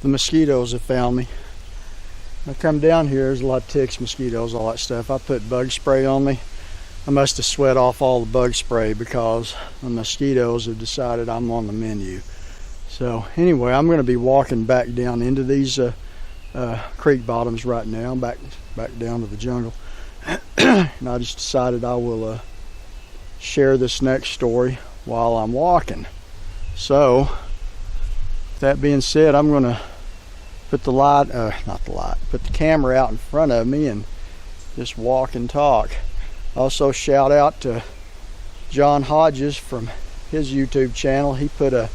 the mosquitoes have found me. I come down here, there's a lot of ticks, mosquitoes, all that stuff. I put bug spray on me. I must have sweat off all the bug spray because the mosquitoes have decided I'm on the menu. So anyway, I'm going to be walking back down into these creek bottoms right now, back down to the jungle. And I just decided I will share this next story while I'm walking. So that being said, I'm going to put the put the camera out in front of me and just walk and talk. Also shout out to John Hodges from his YouTube channel. He put a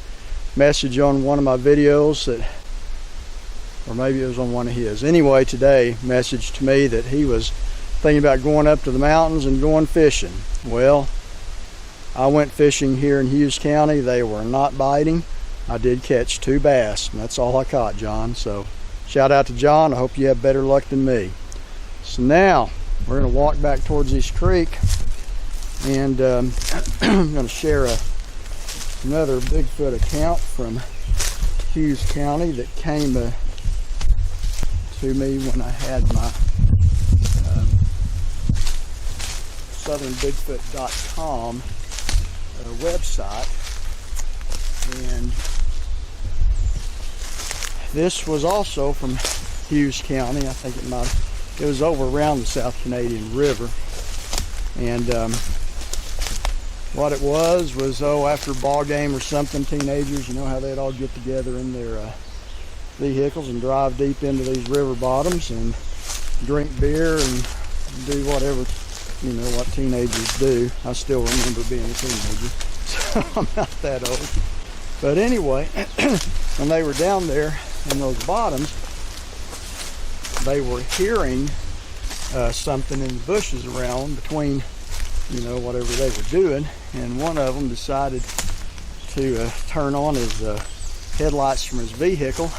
message on one of my videos that, or maybe it was on one of his. Anyway, today messaged to me that he was thinking about going up to the mountains and going fishing. Well, I went fishing here in Hughes County. They were not biting. I did catch 2 bass, and that's all I caught, John. So shout out to John. I hope you have better luck than me. So now we're going to walk back towards this creek, and I'm going to share another Bigfoot account from Hughes County that came to me when I had my southernbigfoot.com website. And this was also from Hughes County. I think it was over around the South Canadian River. And what it was after a ball game or something, teenagers, you know how they'd all get together in their vehicles and drive deep into these river bottoms and drink beer and do whatever, you know, what teenagers do. I still remember being a teenager, so I'm not that old. But anyway, when they were down there in those bottoms, they were hearing something in the bushes around between, you know, whatever they were doing, and one of them decided to turn on his headlights from his vehicle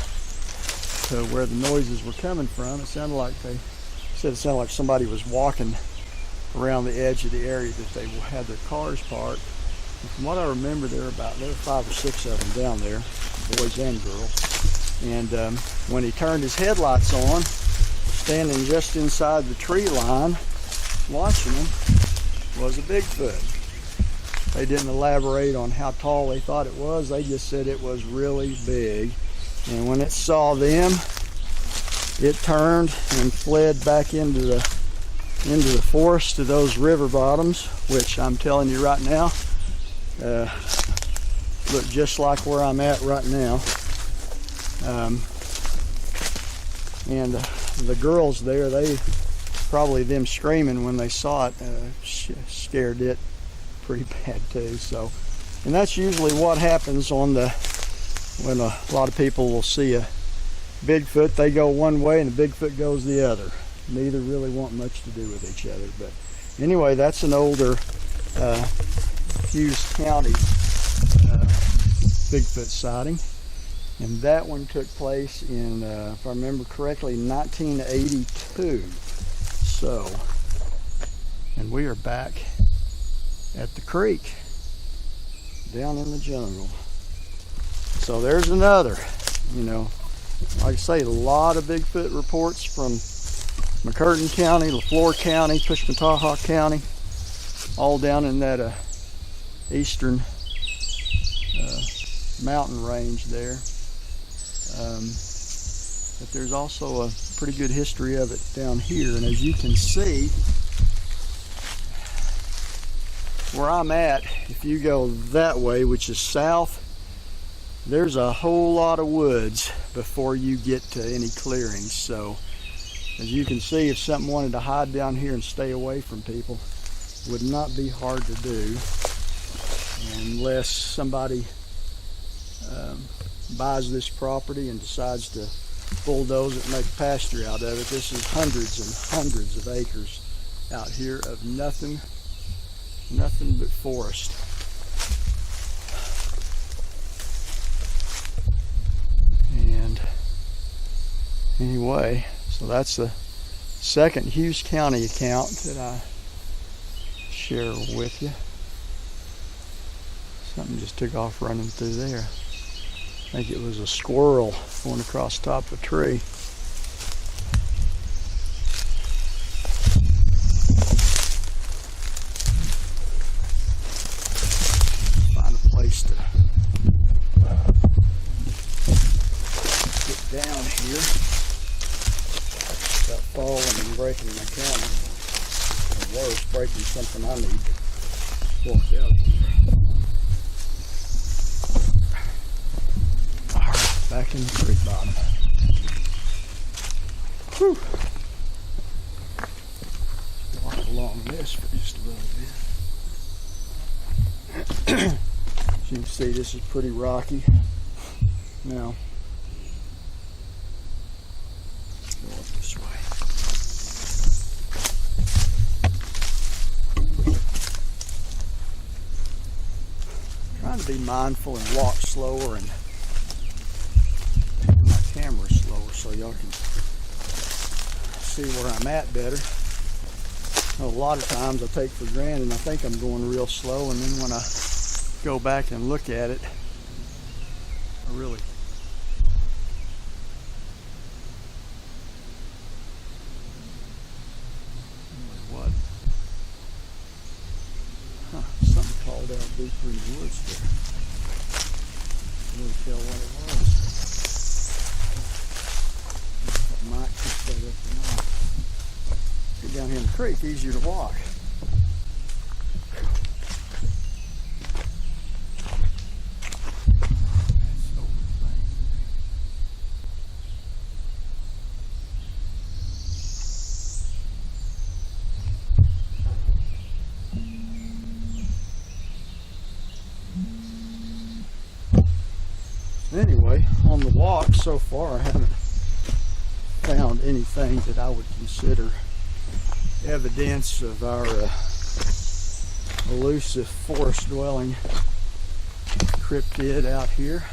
to where the noises were coming from. It sounded like somebody was walking around the edge of the area that they had their cars parked. And from what I remember, there were 5 or 6 of them down there, boys and girls. And when he turned his headlights on, standing just inside the tree line, watching them, was a Bigfoot. They didn't elaborate on how tall they thought it was. They just said it was really big. And when it saw them, it turned and fled back into the forest to those river bottoms, which I'm telling you right now, look just like where I'm at right now. And the girls there, probably them screaming when they saw it, scared it pretty bad too. So, and that's usually what happens when a lot of people will see a Bigfoot. They go one way and the Bigfoot goes the other. Neither really want much to do with each other. But anyway, that's an older Hughes County Bigfoot sighting, and that one took place in, if I remember correctly, 1982. So, and we are back at the creek down in the jungle. So there's another, you know, like I say, a lot of Bigfoot reports from McCurtain County, LaFleur County, Pushmataha County, all down in that eastern mountain range there. But there's also a pretty good history of it down here. And as you can see, where I'm at, if you go that way, which is south, there's a whole lot of woods before you get to any clearings. So as you can see, if something wanted to hide down here and stay away from people, would not be hard to do unless somebody buys this property and decides to bulldoze it and make pasture out of it. This is hundreds and hundreds of acres out here of nothing but forest. And anyway, so that's the second Hughes County account that I share with you. Something just took off running through there. think it was a squirrel going across the top of a tree. Find a place to get down here without falling and breaking my camera. Or worse, breaking something I need to walk out here. Back in the creek bottom. Whew. Walk along this for just a little bit. As you can see, this is pretty rocky. Now, go up this way. Trying to be mindful and walk slower and camera slower so y'all can see where I'm at better. A lot of times I take for granted and I think I'm going real slow, and then when I go back and look at it, I really what? Something called out deeper in the woods there. Can't really tell what it was. Might keep that up or not. Get down here in the creek, easier to walk. Anyway, on the walk so far, I haven't found anything that I would consider evidence of our elusive forest dwelling cryptid out here,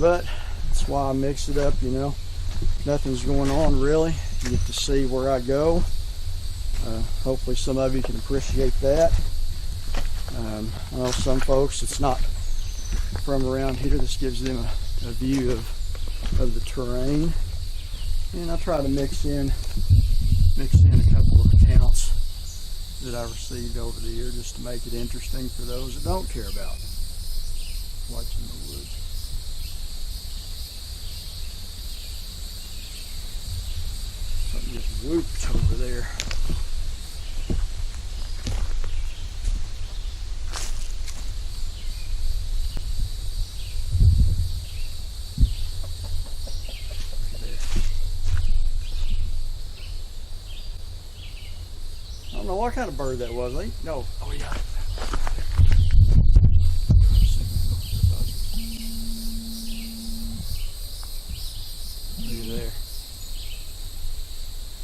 but that's why I mix it up, you know. Nothing's going on really. You get to see where I go. Hopefully some of you can appreciate that. I know some folks, it's not from around here. This gives them a view of the terrain. And I try to mix in a couple of accounts that I received over the year just to make it interesting for those that don't care about watching the woods. Something just whooped over there. I don't know what kind of bird that was. No. Oh yeah. Look at there.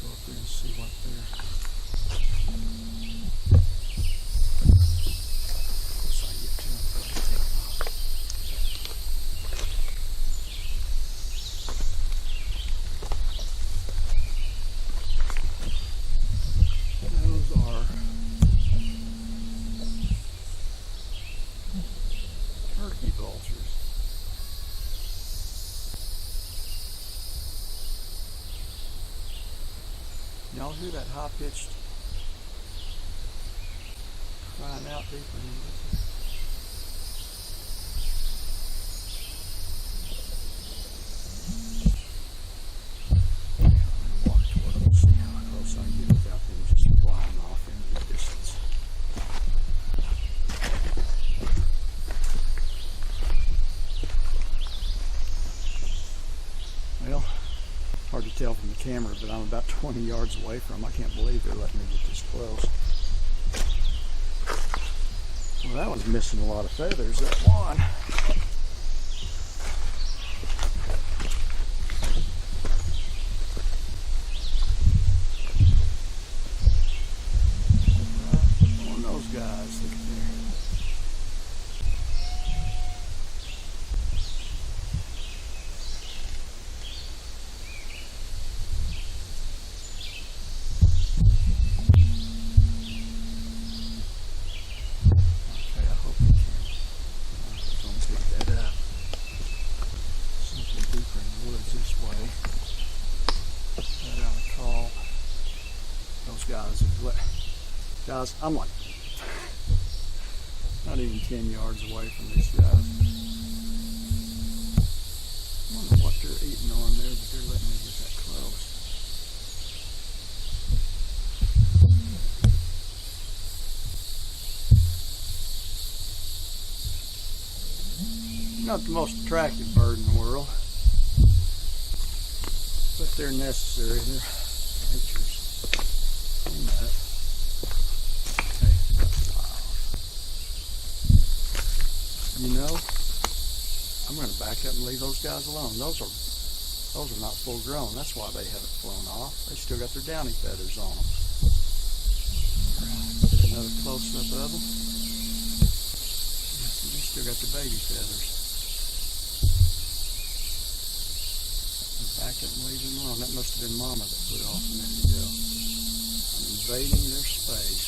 Go up there and see what there. Close I get to him, but I take him off. Those are turkey vultures. Y'all hear that high-pitched crying out deeper in the woods? I'm going to walk toward them and see how close I can get without them just flying off into the distance. Well, hard to tell from the camera, but I'm about 20 yards away from them. I can't believe they're letting me get this close. Well, that one's missing a lot of feathers, that one. Right on those guys, look at there. Okay, I hope you can. Don't take that. Guys, I'm like not even 10 yards away from these guys. I don't know what they're eating on there, but they're letting me get that close. Not the most attractive bird in the world, but they're necessary. They're nature's. You know, I'm going to back up and leave those guys alone. Those are not full grown. That's why they haven't flown off. They still got their downy feathers on them. Another close up of them. They still got the baby feathers. Back up and leave them alone. That must have been Mama that put off a minute ago. I'm invading their space.